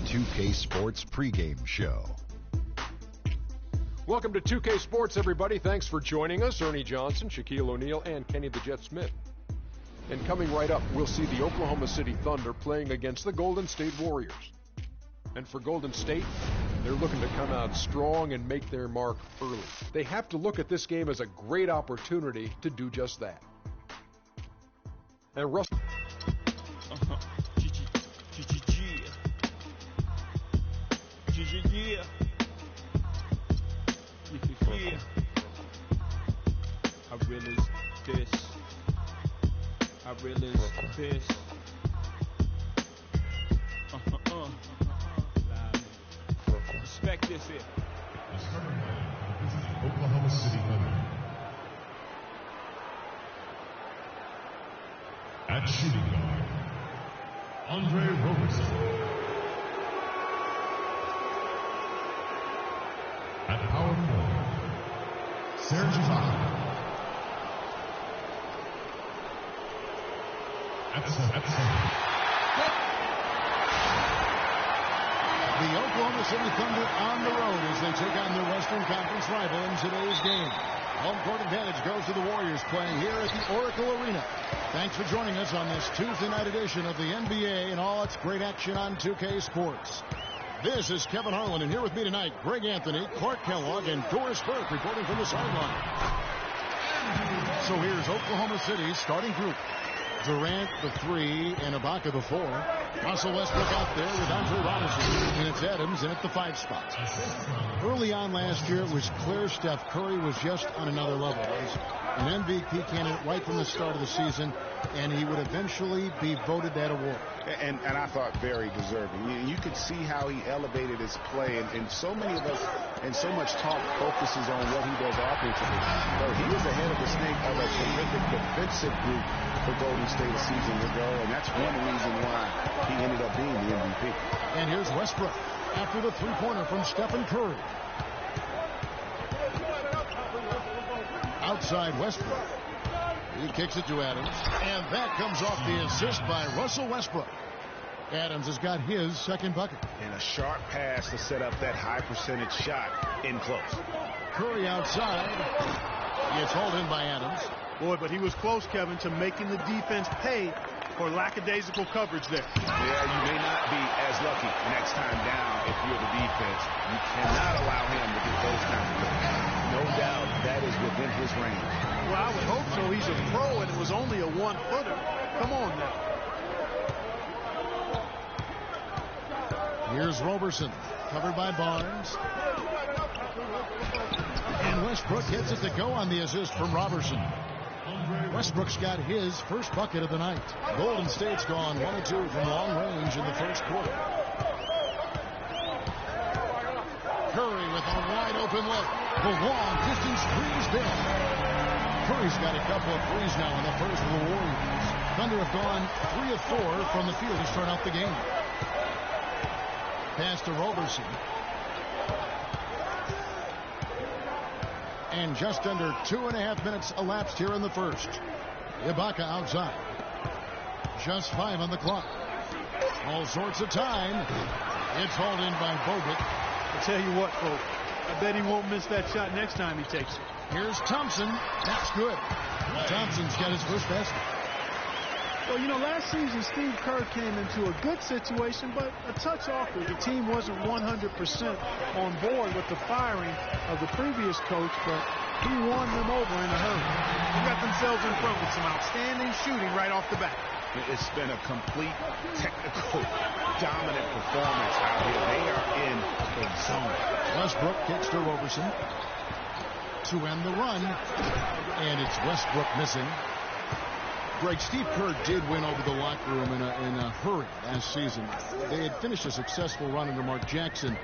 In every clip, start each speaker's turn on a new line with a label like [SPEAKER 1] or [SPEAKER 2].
[SPEAKER 1] 2K Sports pregame show.
[SPEAKER 2] Welcome to 2K Sports, everybody. Thanks for joining us. Ernie Johnson, Shaquille O'Neal, and Kenny the Jet Smith. And coming right up, we'll see the Oklahoma City Thunder playing against the Golden State Warriors. And for Golden State, they're looking to come out strong and make their mark early. They have to look at this game as a great opportunity to do just that. And Russell...
[SPEAKER 3] Yeah. I realize this. Respect this here.
[SPEAKER 4] The starting lineup is the Oklahoma City Thunder. At shooting guard, Andre Roberson. At power forward, Serge Ibaka. At center.
[SPEAKER 5] The Oklahoma City Thunder on the road as they take on their Western Conference rival in today's game. Home court advantage goes to the Warriors playing here at the Oracle Arena. Thanks for joining us on this Tuesday night edition of the NBA and all its great action on 2K Sports. This is Kevin Harlan, and here with me tonight, Greg Anthony, Clark Kellogg, and Doris Burke reporting from the sideline. So here's Oklahoma City's starting group. Durant, the 3, and Ibaka, the 4. Russell Westbrook out there with Andre Roberson. And it's Adams in at the 5 spot. Early on last year, it was clear Steph Curry was just on another level. He was an MVP candidate right from the start of the season, and he would eventually be voted that award.
[SPEAKER 6] And I thought very deserving. You could see how he elevated his play, and so many of us and so much talk focuses on what he does offensively. But he was ahead of the snake of a terrific defensive group for Golden State a season ago, and that's one reason why he ended up being the MVP.
[SPEAKER 5] And here's Westbrook after the three-pointer from Stephen Curry. Outside Westbrook. He kicks it to Adams, and that comes off the assist by Russell Westbrook. Adams has got his second bucket.
[SPEAKER 6] And a sharp pass to set up that high percentage shot in close.
[SPEAKER 5] Curry outside. It's hauled in by Adams.
[SPEAKER 7] Boy, but he was close, Kevin, to making the defense pay for lackadaisical coverage there.
[SPEAKER 6] Yeah, you may not be as lucky next time down if you're the defense. You cannot allow him to get those kinds of things. No doubt that is within his range.
[SPEAKER 7] Well, I would hope so. He's a pro, and it was only a one-footer. Come on now.
[SPEAKER 5] Here's Roberson, covered by Barnes. And Westbrook gets it to go on the assist from Roberson. Westbrook's got his first bucket of the night. Golden State's gone 1 of 2 from long range in the first quarter. Curry with a wide open look. The long distance three's down. Curry's got a couple of threes now in the first for the Warriors. Thunder have gone 3 of 4 from the field to start out the game. Pass to Roberson. And just under 2.5 minutes elapsed here in the first. Ibaka outside. Just 5 on the clock. All sorts of time. It's hauled in by Bogut.
[SPEAKER 7] I tell you what, folks, I bet he won't miss that shot next time he takes it.
[SPEAKER 5] Here's Thompson. That's good. Thompson's got his first basket.
[SPEAKER 7] Well, you know, last season Steve Kerr came into a good situation, but a touch off. The team wasn't 100% on board with the firing of the previous coach, but he won them over in a hurry. They got themselves in front with some outstanding shooting right off the bat.
[SPEAKER 6] It's been a complete technical dominant performance out here. They are in the zone.
[SPEAKER 5] Westbrook kicks to Roberson to end the run, and it's Westbrook missing. Greg, Steve Kerr did win over the locker room in a hurry last season. They had finished a successful run under Mark Jackson.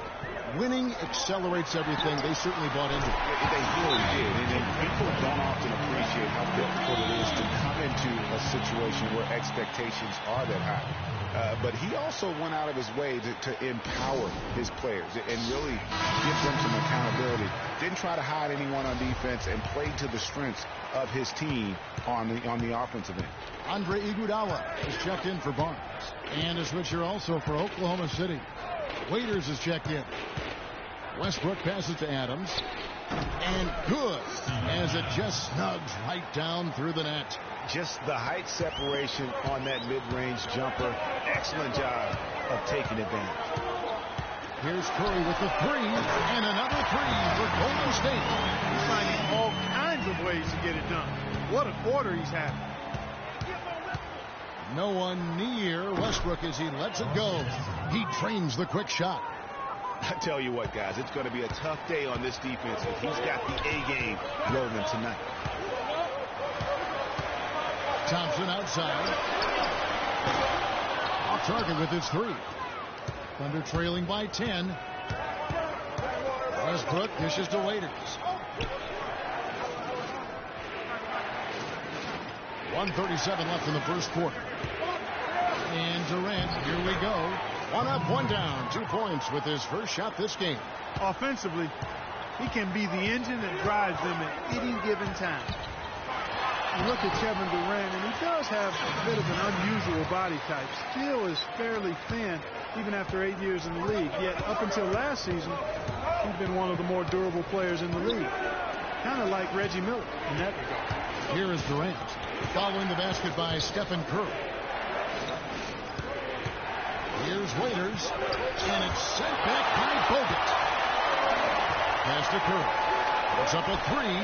[SPEAKER 5] Winning accelerates everything. They certainly bought into it.
[SPEAKER 6] They really did. And people don't often appreciate how difficult it is to come into a situation where expectations are that high. But he also went out of his way to empower his players and really give them some accountability. Didn't try to hide anyone on defense and played to the strengths of his team on the offensive end.
[SPEAKER 5] Andre Iguodala is checked in for Barnes. And a switcher also for Oklahoma City. Waiters is checked in. Westbrook passes to Adams. And good, as it just snugs right down through the net.
[SPEAKER 6] Just the height separation on that mid-range jumper. Excellent job of taking advantage.
[SPEAKER 5] Here's Curry with the three, and another three for Golden State.
[SPEAKER 7] He's finding all kinds of ways to get it done. What a quarter he's having.
[SPEAKER 5] No one near Westbrook as he lets it go. He trains the quick shot.
[SPEAKER 6] I tell you what, guys, it's going to be a tough day on this defense if he's got the A game rolling tonight.
[SPEAKER 5] Thompson outside. Off target with his three. Thunder trailing by 10. Westbrook dishes to Waiters. 1:37 left in the first quarter. And Durant, here we go. One up, one down. 2 points with his first shot this game.
[SPEAKER 7] Offensively, he can be the engine that drives them at any given time. You look at Kevin Durant, and he does have a bit of an unusual body type. Still is fairly thin, even after 8 years in the league. Yet up until last season, he's been one of the more durable players in the league. Kind of like Reggie Miller in that regard.
[SPEAKER 5] Here is Durant, following the basket by Stephen Curry. Here's Waiters, and it's sent back by Bogut. Pass to Curry. It's up a three.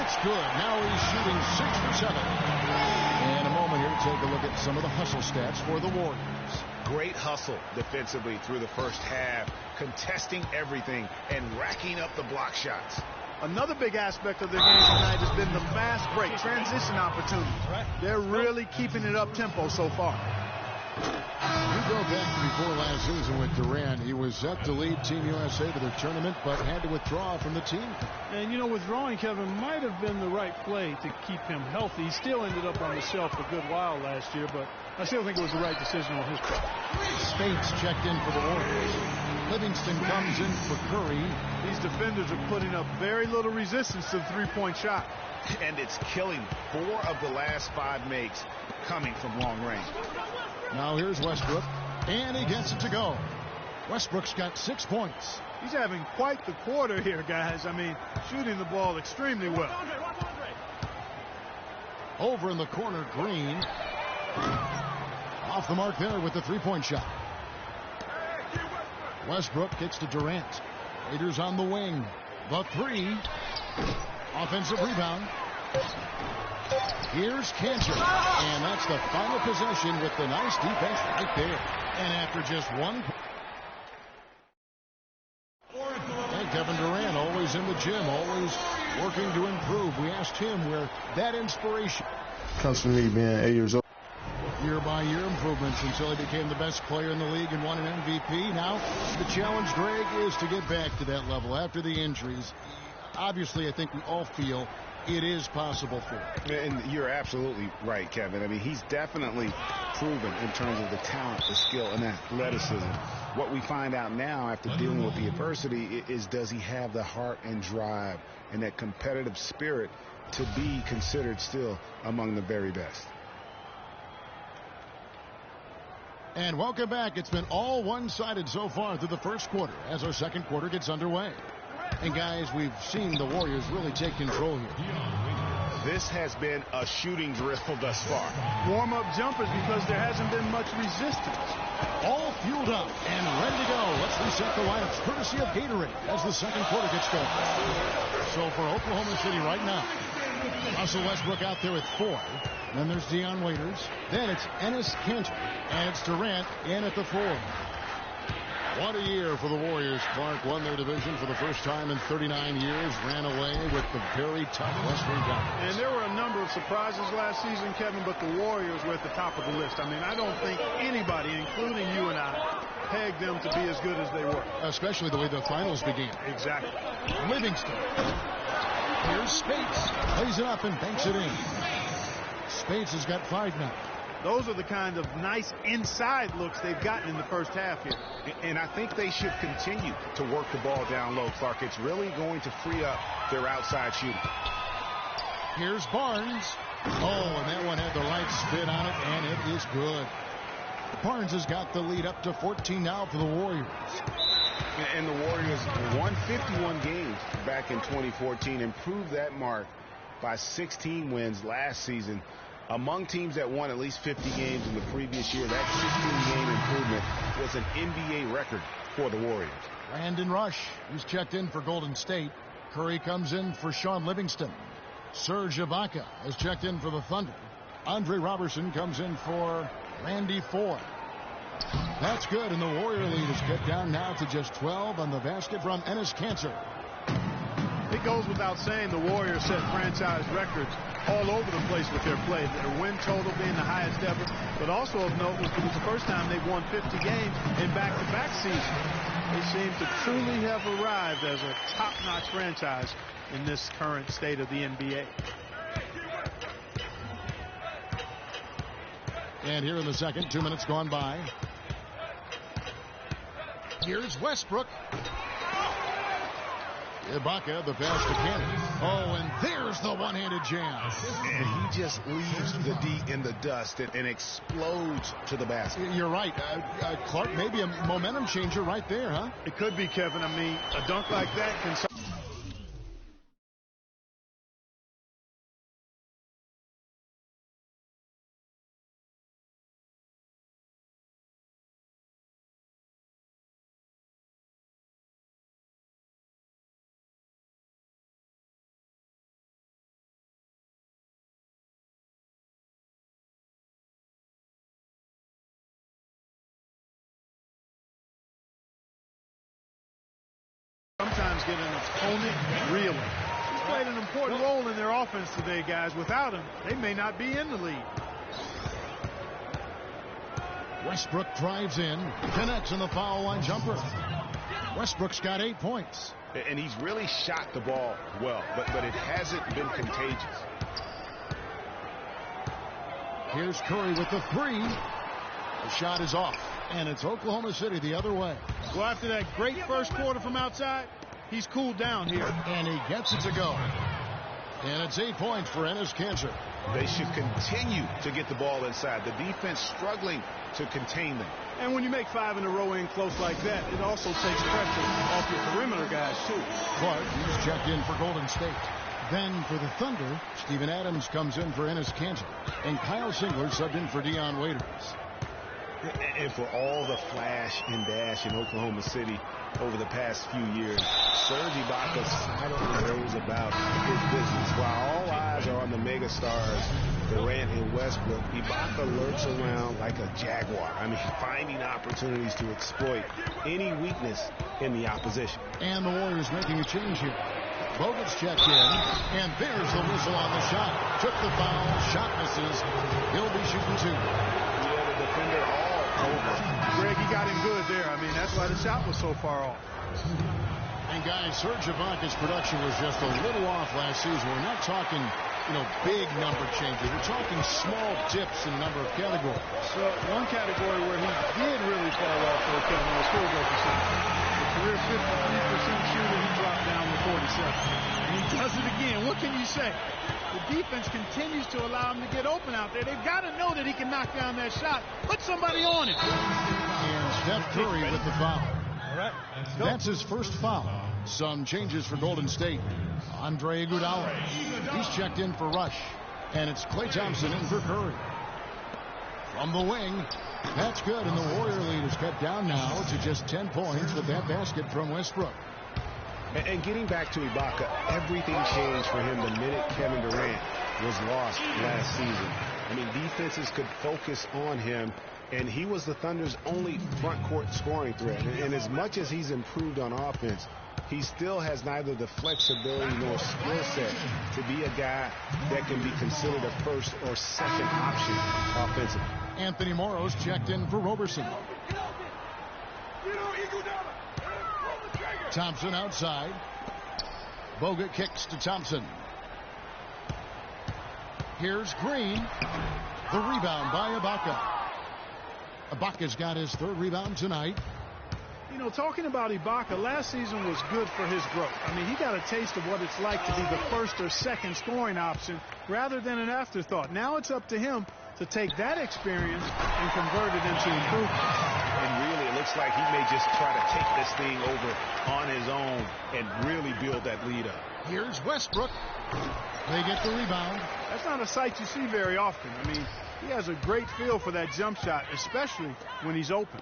[SPEAKER 5] It's good. Now he's shooting 6 for 7. And a moment here to take a look at some of the hustle stats for the Warriors.
[SPEAKER 6] Great hustle defensively through the first half, contesting everything and racking up the block shots.
[SPEAKER 7] Another big aspect of their game tonight has been the fast break, transition opportunities. They're really keeping it up tempo so far.
[SPEAKER 5] You go back before last season with Durant. He was set to lead Team USA to the tournament, but had to withdraw from the team.
[SPEAKER 7] And, you know, withdrawing Kevin might have been the right play to keep him healthy. He still ended up on the shelf a good while last year, but I still think it was the right decision on his part.
[SPEAKER 5] Spates checked in for the Warriors. Livingston comes in for Curry.
[SPEAKER 7] These defenders are putting up very little resistance to the three-point shot.
[SPEAKER 6] And it's killing 4 of the last 5 makes coming from long range.
[SPEAKER 5] Now here's Westbrook, and he gets it to go. Westbrook's got 6 points.
[SPEAKER 7] He's having quite the quarter here, guys. I mean, shooting the ball extremely well.
[SPEAKER 5] Over in the corner, Green. Off the mark there with the three-point shot. Westbrook kicks to Durant. Waiters on the wing. The three. Offensive rebound. Here's Cantor. And that's the final possession with the nice defense right there. And after just one. And Kevin Durant always in the gym, always working to improve. We asked him where that inspiration
[SPEAKER 8] comes from me being 8 years old.
[SPEAKER 5] Year-by-year improvements until he became the best player in the league and won an MVP. Now, the challenge, Greg, is to get back to that level after the injuries. Obviously, I think we all feel it is possible for him.
[SPEAKER 6] And you're absolutely right, Kevin. I mean, he's definitely proven in terms of the talent, the skill, and athleticism. What we find out now after dealing with the adversity is, does he have the heart and drive and that competitive spirit to be considered still among the very best?
[SPEAKER 5] And welcome back. It's been all one-sided so far through the first quarter as our second quarter gets underway. And guys, we've seen the Warriors really take control here.
[SPEAKER 6] This has been a shooting drill thus far.
[SPEAKER 7] Warm-up jumpers because there hasn't been much resistance.
[SPEAKER 5] All fueled up and ready to go. Let's reset the lineups courtesy of Gatorade as the second quarter gets going. So for Oklahoma City right now, Russell Westbrook out there at 4. Then there's Dion Waiters. Then it's Enes Kanter. And it's Durant in at the 4. What a year for the Warriors. Clark won their division for the first time in 39 years. Ran away with the very tough Western Conference.
[SPEAKER 7] And there were a number of surprises last season, Kevin, but the Warriors were at the top of the list. I mean, I don't think anybody, including you and I, pegged them to be as good as they were.
[SPEAKER 5] Especially the way the finals began.
[SPEAKER 7] Exactly.
[SPEAKER 5] Livingston. Here's Spates. Plays it up and banks it in. Spates has got 5 now.
[SPEAKER 7] Those are the kind of nice inside looks they've gotten in the first half here.
[SPEAKER 6] And I think they should continue to work the ball down low, Clark. It's really going to free up their outside shooting.
[SPEAKER 5] Here's Barnes. Oh, and that one had the right spin on it, and it is good. Barnes has got the lead up to 14 now for the Warriors.
[SPEAKER 6] And the Warriors won 51 games back in 2014, improved that mark by 16 wins last season. Among teams that won at least 50 games in the previous year, that 16-game improvement was an NBA record for the Warriors.
[SPEAKER 5] Brandon Rush, who's checked in for Golden State. Curry comes in for Sean Livingston. Serge Ibaka has checked in for the Thunder. Andre Robertson comes in for Randy Ford. That's good, and the Warrior lead is cut down now to just 12 on the basket from Enes Kanter.
[SPEAKER 7] It goes without saying the Warriors set franchise records all over the place with their play. Their win total being the highest ever, but also of note was it was the first time they've won 50 games in back-to-back seasons. They seem to truly have arrived as a top-notch franchise in this current state of the NBA.
[SPEAKER 5] And here in the second, 2 minutes gone by. Here's Westbrook. Ibaka, the pass to Cannon. Oh, and there's the one-handed jam.
[SPEAKER 6] And he just leaves the D in the dust and explodes to the basket.
[SPEAKER 5] You're right. Clark, maybe a momentum changer right there, huh?
[SPEAKER 7] It could be, Kevin. I mean, a dunk like that can... sometimes get an opponent reeling. He's played an important role in their offense today, guys. Without him, they may not be in the lead.
[SPEAKER 5] Westbrook drives in, connects on the foul line jumper. Westbrook's got 8 points.
[SPEAKER 6] And he's really shot the ball well, but it hasn't been contagious.
[SPEAKER 5] Here's Curry with the three. The shot is off, and it's Oklahoma City the other way.
[SPEAKER 7] Well, after that great first quarter from outside, he's cooled down here.
[SPEAKER 5] And he gets it to go. And it's 8 points for Enes Kanter.
[SPEAKER 6] They should continue to get the ball inside. The defense struggling to contain them.
[SPEAKER 7] And when you make 5 in a row in close like that, it also takes pressure off your perimeter guys, too.
[SPEAKER 5] Clark, he's checked in for Golden State. Then for the Thunder, Steven Adams comes in for Enes Kanter. And Kyle Singler subbed in for Dion Waiters.
[SPEAKER 6] And for all the flash and dash in Oklahoma City over the past few years, Serge Ibaka silently goes about his business. While all eyes are on the megastars, Durant and Westbrook, Ibaka lurks around like a jaguar. I mean, finding opportunities to exploit any weakness in the opposition.
[SPEAKER 5] And the Warriors making a change here. Bogut's checked in, and there's the whistle on the shot. Took the foul, shot misses. He'll be shooting 2.
[SPEAKER 6] Yeah, the defender all over.
[SPEAKER 7] Greg, he got him good there. I mean, that's why the shot was so far off.
[SPEAKER 5] And guys, Serge Ibaka's production was just a little off last season. We're not talking, big number changes. We're talking small dips in a number of categories.
[SPEAKER 7] So one category where he did really fall off, though, Kevin, was field goal percentage. The career 53% shooter, he dropped down to 47. And he does it again. What can you say? The defense continues to allow him to get open out there. They've got to know that he can knock down that shot. Put somebody on him.
[SPEAKER 5] And Steph Curry with the foul.
[SPEAKER 7] All right.
[SPEAKER 5] That's his first foul. Some changes for Golden State. Andre Iguodala. He's checked in for Rush. And it's Klay Thompson in for Curry. From the wing. That's good, and the Warrior lead is cut down now to just 10 points with that basket from Westbrook.
[SPEAKER 6] And getting back to Ibaka, everything changed for him the minute Kevin Durant was lost last season. I mean, defenses could focus on him, and he was the Thunder's only front court scoring threat. And as much as he's improved on offense, he still has neither the flexibility nor skill set to be a guy that can be considered a first or second option offensively.
[SPEAKER 5] Anthony Morrow's checked in for Roberson. Thompson outside. Bogut kicks to Thompson. Here's Green. The rebound by Ibaka. Ibaka's got his 3rd rebound tonight.
[SPEAKER 7] Talking about Ibaka, last season was good for his growth. I mean, he got a taste of what it's like to be the first or second scoring option rather than an afterthought. Now it's up to him to take that experience and convert it into improvement.
[SPEAKER 6] And really, it looks like he may just try to take this thing over on his own and really build that lead up.
[SPEAKER 5] Here's Westbrook. They get the rebound.
[SPEAKER 7] That's not a sight you see very often. I mean, he has a great feel for that jump shot, especially when he's open.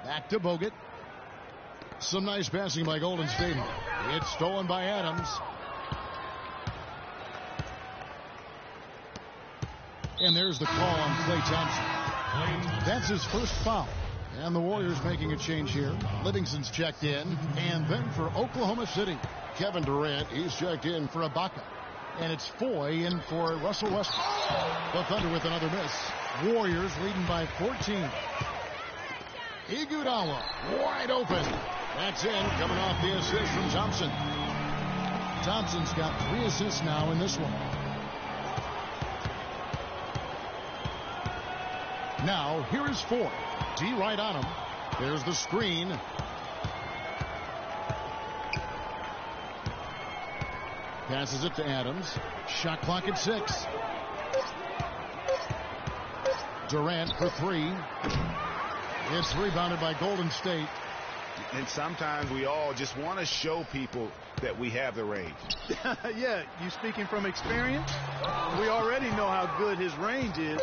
[SPEAKER 5] Back to Bogut. Some nice passing by Golden State. It's stolen by Adams. And there's the call on Klay Thompson. That's his first foul. And the Warriors making a change here. Livingston's checked in. And then for Oklahoma City, Kevin Durant, he's checked in for Ibaka. And it's Foy in for Russell Westbrook. The Thunder with another miss. Warriors leading by 14. Iguodala wide open. That's in, coming off the assist from Thompson. Thompson's got 3 assists now in this one. Now, here is Foy. D right on him. There's the screen. Passes it to Adams. Shot clock at 6. Durant for 3. It's rebounded by Golden State.
[SPEAKER 6] And sometimes we all just want to show people that we have the range.
[SPEAKER 7] Yeah, you speaking from experience? We already know how good his range is.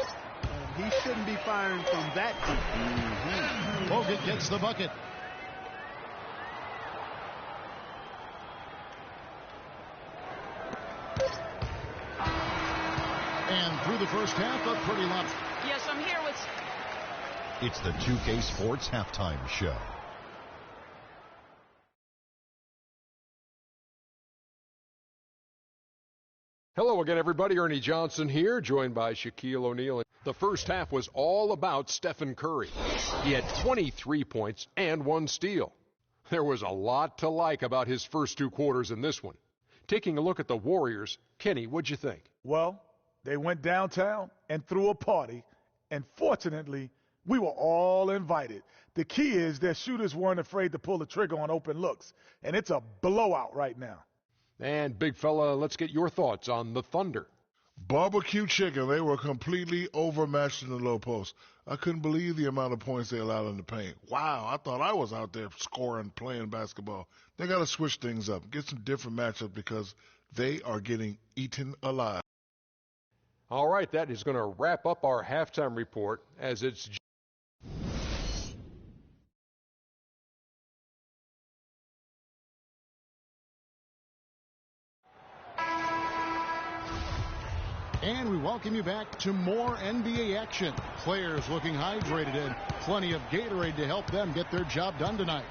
[SPEAKER 7] He shouldn't be firing from that deep.
[SPEAKER 5] Bogut gets the bucket. And through the first half, a pretty lot.
[SPEAKER 9] Yes, I'm here with...
[SPEAKER 1] It's the 2K Sports Halftime Show.
[SPEAKER 2] Hello again, everybody. Ernie Johnson here, joined by Shaquille O'Neal. The first half was all about Stephen Curry. He had 23 points and 1 steal. There was a lot to like about his first 2 quarters in this one. Taking a look at the Warriors, Kenny, what'd you think?
[SPEAKER 10] Well, they went downtown and threw a party, and fortunately, we were all invited. The key is their shooters weren't afraid to pull the trigger on open looks, and it's a blowout right now.
[SPEAKER 2] And, big fella, let's get your thoughts on the Thunder.
[SPEAKER 8] Barbecue chicken. They were completely overmatched in the low post. I couldn't believe the amount of points they allowed in the paint. Wow, I thought I was out there scoring, playing basketball. They got to switch things up, get some different matchups because they are getting eaten alive.
[SPEAKER 2] All right, that is going to wrap up our halftime report as it's...
[SPEAKER 5] And we welcome you back to more NBA action. Players looking hydrated and plenty of Gatorade to help them get their job done tonight.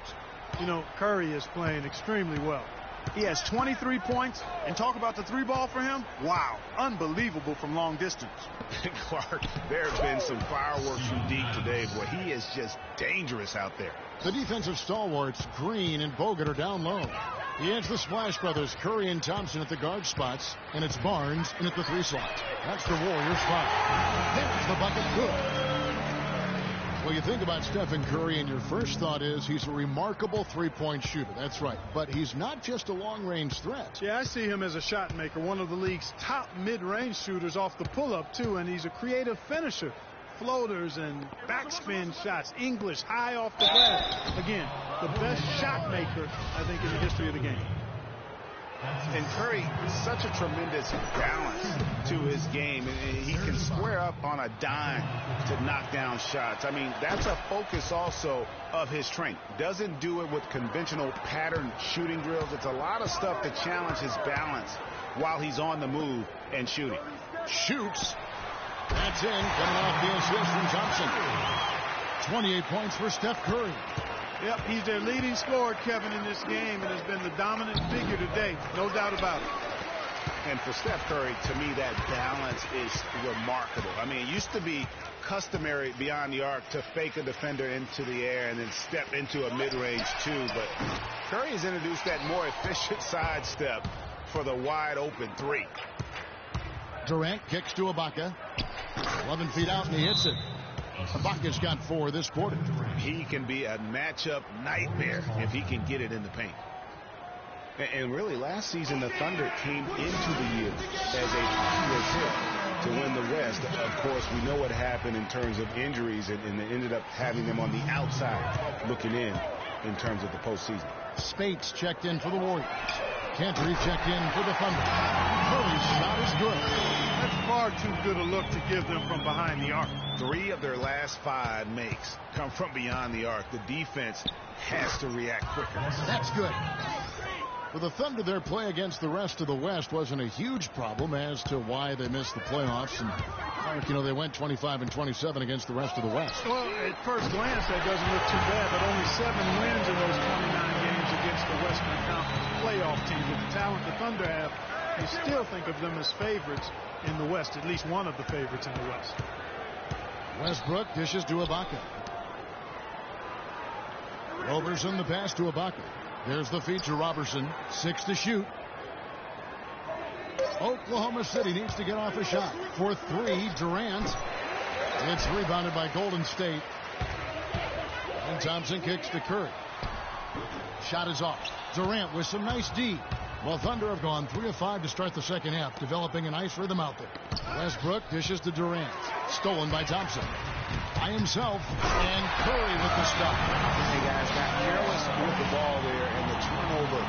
[SPEAKER 7] You know, Curry is playing extremely well. He has 23 points, and talk about the 3-ball for him. Wow, unbelievable from long distance.
[SPEAKER 6] Clark, there have been some fireworks from deep today. Boy, he is just dangerous out there.
[SPEAKER 5] The defensive stalwarts, Green and Bogut, are down low. It's the Splash Brothers, Curry and Thompson at the guard spots, and it's Barnes in at the 3 slot. That's the Warriors' foul. There's the bucket, good. Well, you think about Stephen Curry, and your first thought is he's a remarkable 3-point shooter. That's right. But he's not just a long-range threat.
[SPEAKER 7] Yeah, I see him as a shot maker, one of the league's top mid-range shooters off the pull-up, too, and he's a creative finisher. Floaters and backspin shots, English, high off the glass. Again, the best shot maker, I think, in the history of the game.
[SPEAKER 6] And Curry, such a tremendous balance to his game. And he can square up on a dime to knock down shots. I mean, that's a focus also of his training. Doesn't do it with conventional pattern shooting drills. It's a lot of stuff to challenge his balance while he's on the move and shooting.
[SPEAKER 5] Shoots. That's in, coming off the assist from Thompson. 28 points for Steph Curry.
[SPEAKER 7] Yep, he's their leading scorer, Kevin, in this game, and has been the dominant figure today. No doubt about it.
[SPEAKER 6] And for Steph Curry, to me, that balance is remarkable. I mean, it used to be customary beyond the arc to fake a defender into the air and then step into a mid-range too, but Curry has introduced that more efficient sidestep for the wide-open 3.
[SPEAKER 5] Durant kicks to Ibaka. 11 feet out, and he hits it. Ibaka's got 4 this quarter.
[SPEAKER 6] He can be a matchup nightmare if he can get it in the paint. And really, last season, the Thunder came into the year as a favorite to win the West. Of course, we know what happened in terms of injuries, and they ended up having them on the outside looking in terms of the postseason.
[SPEAKER 5] Spates checked in for the Warriors. Cantry checked in for the Thunder. Curry's shot is good.
[SPEAKER 7] That's far too good a look to give them from behind the arc.
[SPEAKER 6] 3 of their last 5 makes come from beyond the arc. The defense has to react quicker.
[SPEAKER 5] That's good. For the Thunder, their play against the rest of the West wasn't a huge problem as to why they missed the playoffs. And, you know, they went 25 and 27 against the rest of the West.
[SPEAKER 7] Well, at first glance, that doesn't look too bad, but only 7 wins in those 29 games against the Western Conference playoff team. With the talent the Thunder have, you still think of them as favorites in the West, at least one of the favorites in the West.
[SPEAKER 5] Westbrook dishes to Ibaka. Roberson the pass to Ibaka. There's the feed to Robertson. 6 to shoot. Oklahoma City needs to get off a shot. For 3, Durant. It's rebounded by Golden State. And Thompson kicks to Curry. Shot is off. Durant with some nice D. Well, Thunder have gone 3 of 5 to start the second half, developing a nice rhythm out there. Westbrook dishes to Durant. Stolen by Thompson. By himself, and Curry with the stop.
[SPEAKER 6] Hey, guys, got careless with the ball there, and the turnover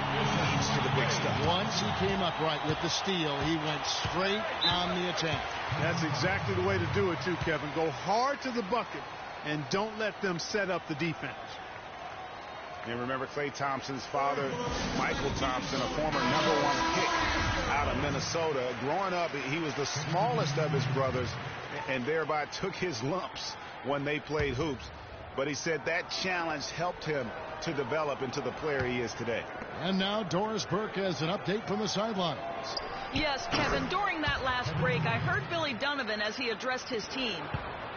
[SPEAKER 6] leads to the big stuff.
[SPEAKER 5] Once he came up right with the steal, he went straight on the attack.
[SPEAKER 7] That's exactly the way to do it, too, Kevin. Go hard to the bucket, and don't let them set up the defense.
[SPEAKER 6] And remember Klay Thompson's father, Michael Thompson, a former #1 pick out of Minnesota. Growing up, he was the smallest of his brothers and thereby took his lumps when they played hoops. But he said that challenge helped him to develop into the player he is today.
[SPEAKER 5] And now Doris Burke has an update from the sidelines.
[SPEAKER 9] Yes, Kevin, during that last break, I heard Billy Donovan as he addressed his team.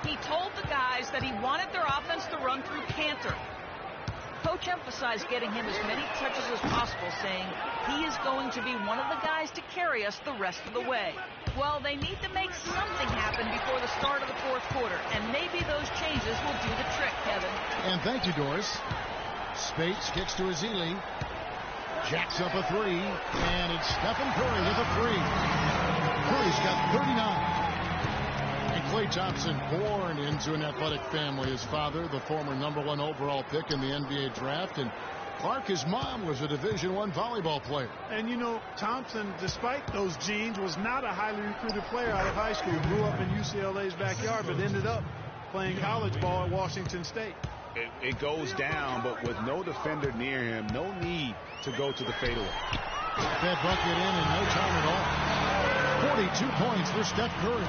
[SPEAKER 9] He told the guys that he wanted their offense to run through Cantor. Coach emphasized getting him as many touches as possible, saying he is going to be one of the guys to carry us the rest of the way. Well, they need to make something happen before the start of the 4th quarter, and maybe those changes will do the trick, Kevin.
[SPEAKER 5] And thank you, Doris. Spates kicks to Ezeli. Jacks up a 3, and it's Stephen Curry with a 3. Curry's got 39. And Klay Thompson, born into an athletic family. His father, the former #1 overall pick in the NBA draft, and Clark, his mom, was a Division I volleyball player.
[SPEAKER 7] And, you know, Thompson, despite those genes, was not a highly recruited player out of high school. Grew up in UCLA's backyard, but ended up playing college ball at Washington State.
[SPEAKER 6] It goes down, but with no defender near him, no need to go to the fadeaway.
[SPEAKER 5] That bucket in no time at all. 42 points for Steph Curry.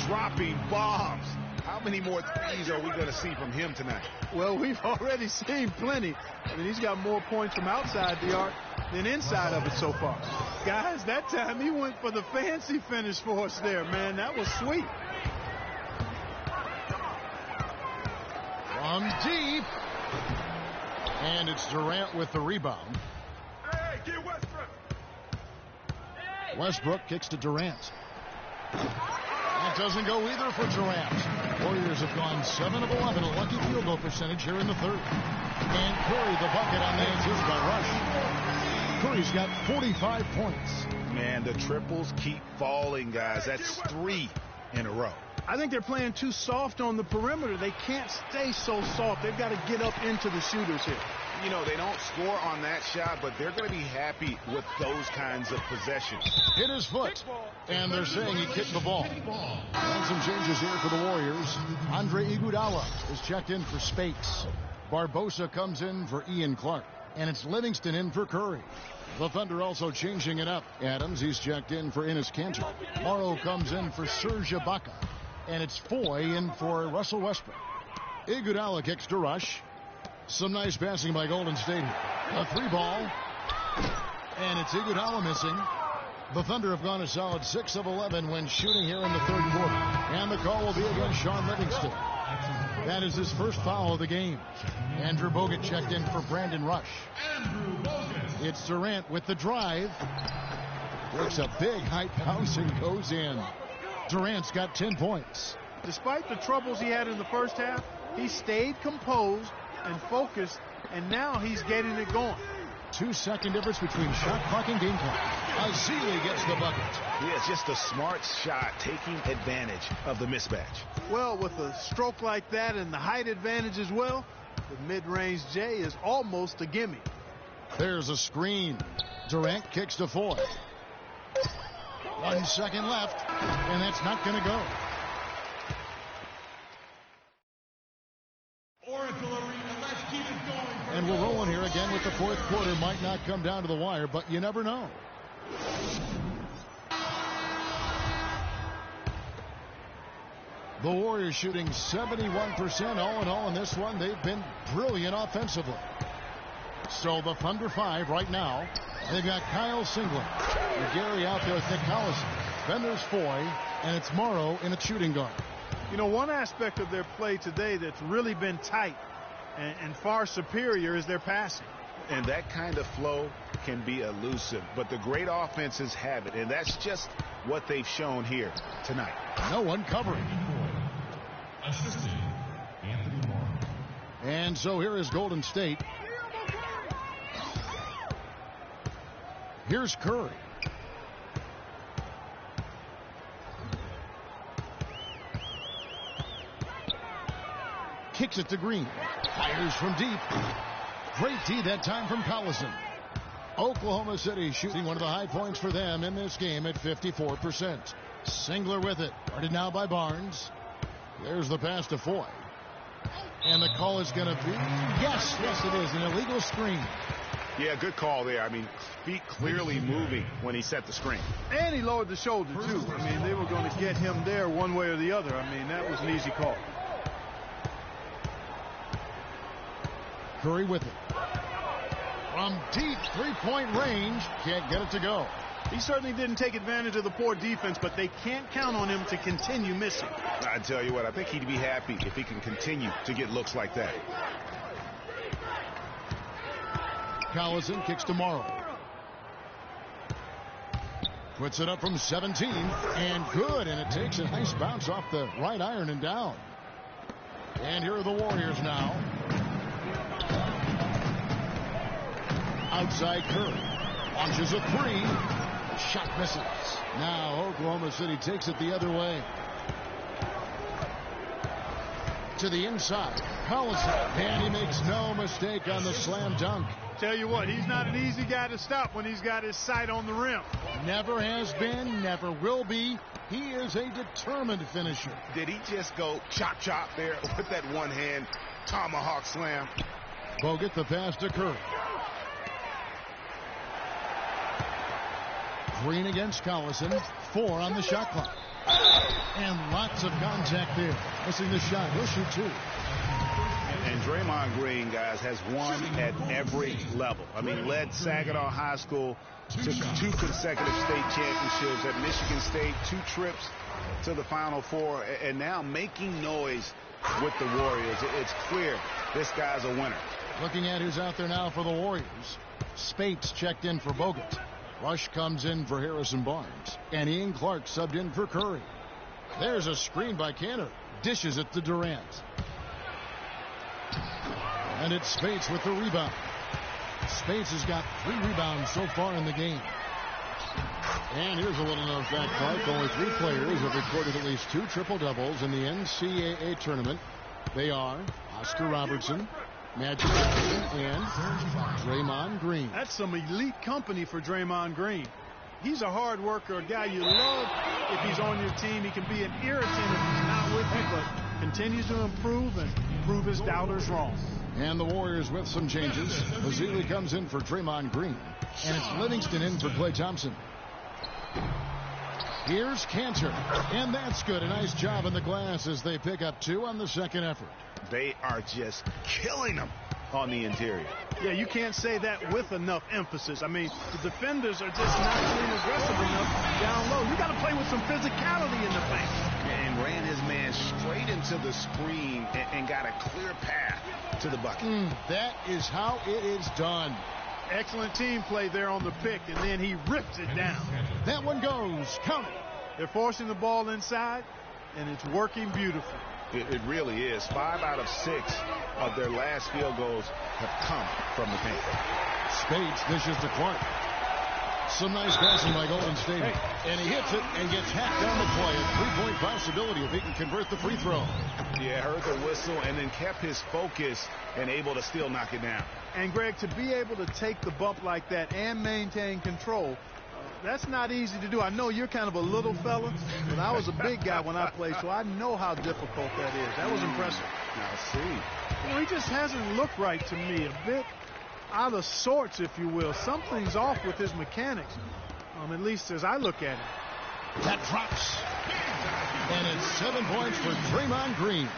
[SPEAKER 6] Dropping bombs. How many more threes are we going to see from him tonight?
[SPEAKER 7] Well, we've already seen plenty. I mean, he's got more points from outside the arc than inside of it so far. Guys, that time he went for the fancy finish for us there, man. That was sweet.
[SPEAKER 5] From deep. And it's Durant with the rebound.
[SPEAKER 3] Hey, get Westbrook.
[SPEAKER 5] Westbrook kicks to Durant. That doesn't go either for Durant. Warriors have gone 7 of 11, a lucky field goal percentage here in the 3rd. And Curry, the bucket on the assist by Rush. Curry's got 45 points.
[SPEAKER 6] Man, the triples keep falling, guys. That's 3 in a row.
[SPEAKER 7] I think they're playing too soft on the perimeter. They can't stay so soft. They've got to get up into the shooters here.
[SPEAKER 6] You know, they don't score on that shot, but they're going to be happy with those kinds of possessions.
[SPEAKER 5] Hit his foot, and they're saying he kicked the ball. And some changes here for the Warriors. Andre Iguodala is checked in for Spates. Barbosa comes in for Ian Clark, and it's Livingston in for Curry. The Thunder also changing it up. Adams, he's checked in for Enes Kanter. Morrow comes in for Serge Ibaka, and it's Foy in for Russell Westbrook. Iguodala kicks to Rush. Some nice passing by Golden State. A 3 ball. And it's Iguodala missing. The Thunder have gone a solid 6 of 11 when shooting here in the 3rd quarter. And the call will be against Sean Livingston. That is his first foul of the game. Andrew Bogut checked in for Brandon Rush. It's Durant with the drive. Works a big height bounce and goes in. Durant's got 10 points.
[SPEAKER 7] Despite the troubles he had in the first half, he stayed composed and focused, and now he's getting it going.
[SPEAKER 5] 2-second difference between shot clock and game clock. Azili gets the bucket.
[SPEAKER 6] Yeah, it's just a smart shot, taking advantage of the mismatch.
[SPEAKER 7] Well, with a stroke like that and the height advantage as well, the mid-range J is almost a gimme.
[SPEAKER 5] There's a screen. Durant kicks to Foy. 1 second left, and that's not going to go.
[SPEAKER 4] Oracle Arena, let's keep it going.
[SPEAKER 5] And we're rolling here again with the fourth quarter. Might not come down to the wire, but you never know. The Warriors shooting 71% all in all in this one. They've been brilliant offensively. So the Thunder 5 right now. They've got Kyle Singler, Gary out there with Nick Collison. Then there's Foy, and it's Morrow in a shooting guard.
[SPEAKER 7] You know, one aspect of their play today that's really been tight and far superior is their passing.
[SPEAKER 6] And that kind of flow can be elusive, but the great offenses have it, and that's just what they've shown here tonight.
[SPEAKER 5] No one covering.
[SPEAKER 4] Assisting Anthony Morrow.
[SPEAKER 5] And so here is Golden State. Here's Curry. Kicks it to Green. Fires from deep. Great D that time from Collison. Oklahoma City shooting one of the high points for them in this game at 54%. Singler with it. Guarded now by Barnes. There's the pass to Foy. And the call is going to be, yes, it is, an illegal screen.
[SPEAKER 6] Yeah, good call there. I mean, feet clearly moving when he set the screen.
[SPEAKER 7] And he lowered the shoulder, too. I mean, they were going to get him there one way or the other. I mean, that was an easy call.
[SPEAKER 5] Curry with it. From deep three-point range, can't get it to go.
[SPEAKER 7] He certainly didn't take advantage of the poor defense, but they can't count on him to continue missing.
[SPEAKER 6] I tell you what, I think he'd be happy if he can continue to get looks like that.
[SPEAKER 5] Collison kicks to Morrow. Puts it up from 17, and good, and it takes a nice bounce off the right iron and down. And here are the Warriors now. Outside Curry. Launches a three. Shot misses. Now Oklahoma City takes it the other way. To the inside. Collison. And he makes no mistake on the slam dunk.
[SPEAKER 7] Tell you what, he's not an easy guy to stop when he's got his sight on the rim.
[SPEAKER 5] Never has been, never will be. He is a determined finisher.
[SPEAKER 6] Did he just go chop chop there with that one hand tomahawk slam?
[SPEAKER 5] Bogut the pass to Curry. Green against Collison. 4 on the shot clock. And lots of contact there. Missing the shot. He'll shoot 2.
[SPEAKER 6] And Draymond Green, guys, has won at every level. I mean, led Saginaw High School to 2 consecutive state championships at Michigan State, 2 trips to the Final Four, and now making noise with the Warriors. It's clear this guy's a winner.
[SPEAKER 5] Looking at who's out there now for the Warriors. Spates checked in for Bogut. Rush comes in for Harrison Barnes. And Ian Clark subbed in for Curry. There's a screen by Cantor. Dishes it to Durant. And it's Spates with the rebound. Spates has got 3 rebounds so far in the game. And here's a little known fact, Clark. Only 3 players have recorded at least 2 triple-doubles in the NCAA tournament. They are Oscar Robertson, Magic Johnson, and Draymond Green.
[SPEAKER 7] That's some elite company for Draymond Green. He's a hard worker, a guy you love if he's on your team. He can be an irritant if he's not with you, but continues to improve and prove his doubters wrong.
[SPEAKER 5] And the Warriors with some changes. Azili comes in for Draymond Green. And it's Livingston in for Klay Thompson. Here's Cantor. And that's good. A nice job in the glass as they pick up 2 on the second effort.
[SPEAKER 6] They are just killing them on the interior.
[SPEAKER 7] Yeah, you can't say that with enough emphasis. I mean, the defenders are just not being aggressive enough down low. You got to play with some physicality in the paint.
[SPEAKER 6] And ran his man straight into the screen and got a clear path to the bucket.
[SPEAKER 5] That is how it is done.
[SPEAKER 7] Excellent team play there on the pick, and then he rips it down.
[SPEAKER 5] That one goes. Count it.
[SPEAKER 7] They're forcing the ball inside, and it's working beautifully.
[SPEAKER 6] It really is. 5 out of 6 of their last field goals have come from the paint.
[SPEAKER 5] Spades dishes to Clark. Some nice passing by Golden State. And he hits it and gets hacked down the play. A three-point possibility if he can convert the free throw.
[SPEAKER 6] Yeah, heard the whistle and then kept his focus and able to still knock it down.
[SPEAKER 7] And, Greg, to be able to take the bump like that and maintain control, that's not easy to do. I know you're kind of a little fella, but I was a big guy when I played, so I know how difficult that is. That was impressive.
[SPEAKER 6] Now, see.
[SPEAKER 7] Well, he just hasn't looked right to me. A bit out of sorts, if you will. Something's off with his mechanics, at least as I look at it.
[SPEAKER 5] That drops. And it's 7 points for Draymond Green.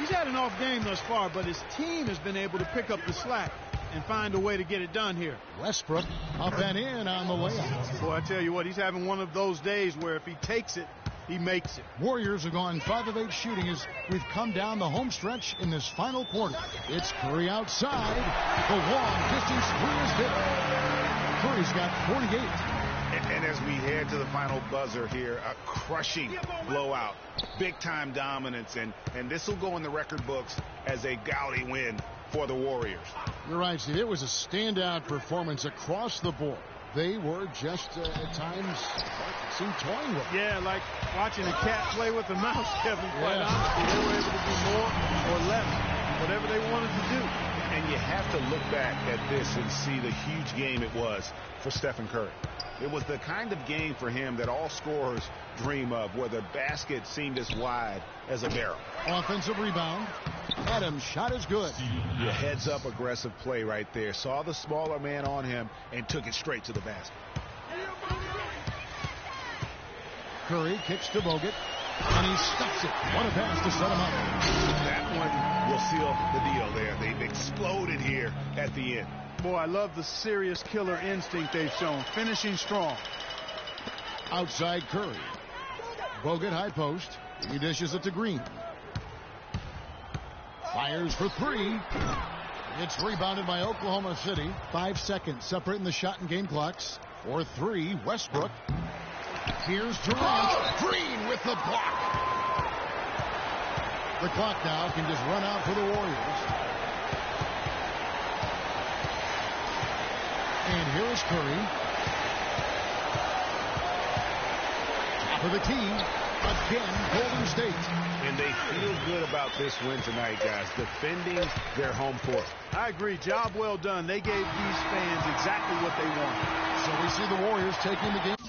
[SPEAKER 7] He's had an off game thus far, but his team has been able to pick up the slack and find a way to get it done here.
[SPEAKER 5] Westbrook up and in on the layup.
[SPEAKER 7] Boy, I tell you what, he's having one of those days where if he takes it, he makes it.
[SPEAKER 5] Warriors have gone 5 of 8 shooting as we've come down the home stretch in this final quarter. It's Curry outside. The long distance three is good. Curry's got 48.
[SPEAKER 6] And as we head to the final buzzer here, a crushing blowout, big-time dominance, and this will go in the record books as a gaudy win for the Warriors.
[SPEAKER 5] You're right, Steve. It was a standout performance across the board. They were just, at times, seemed toying with it.
[SPEAKER 7] Yeah, like watching a cat play with a mouse, Kevin, quite honestly. They were able to do more or less, whatever they wanted to do.
[SPEAKER 6] And you have to look back at this and see the huge game it was for Stephen Curry. It was the kind of game for him that all scorers dream of, where the basket seemed as wide as a barrel.
[SPEAKER 5] Offensive rebound. Adams' shot is good.
[SPEAKER 6] Your heads-up aggressive play right there. Saw the smaller man on him and took it straight to the basket.
[SPEAKER 5] Curry kicks to Bogut, and he stops it. What a pass to set him up.
[SPEAKER 6] That one will seal the deal there. They've exploded here at the end.
[SPEAKER 7] Boy, I love the serious killer instinct they've shown. Finishing strong.
[SPEAKER 5] Outside Curry. Bogut high post. He dishes it to Green. Fires for three. It's rebounded by Oklahoma City. 5 seconds separating the shot and game clocks. 4-3, Westbrook. Here's Durant. Green with the block. The clock now can just run out for the Warriors. And here is Curry. Top of the key. Again, Golden State.
[SPEAKER 6] And they feel good about this win tonight, guys. Defending their home court.
[SPEAKER 7] I agree. Job well done. They gave these fans exactly what they wanted.
[SPEAKER 5] So we see the Warriors taking the game.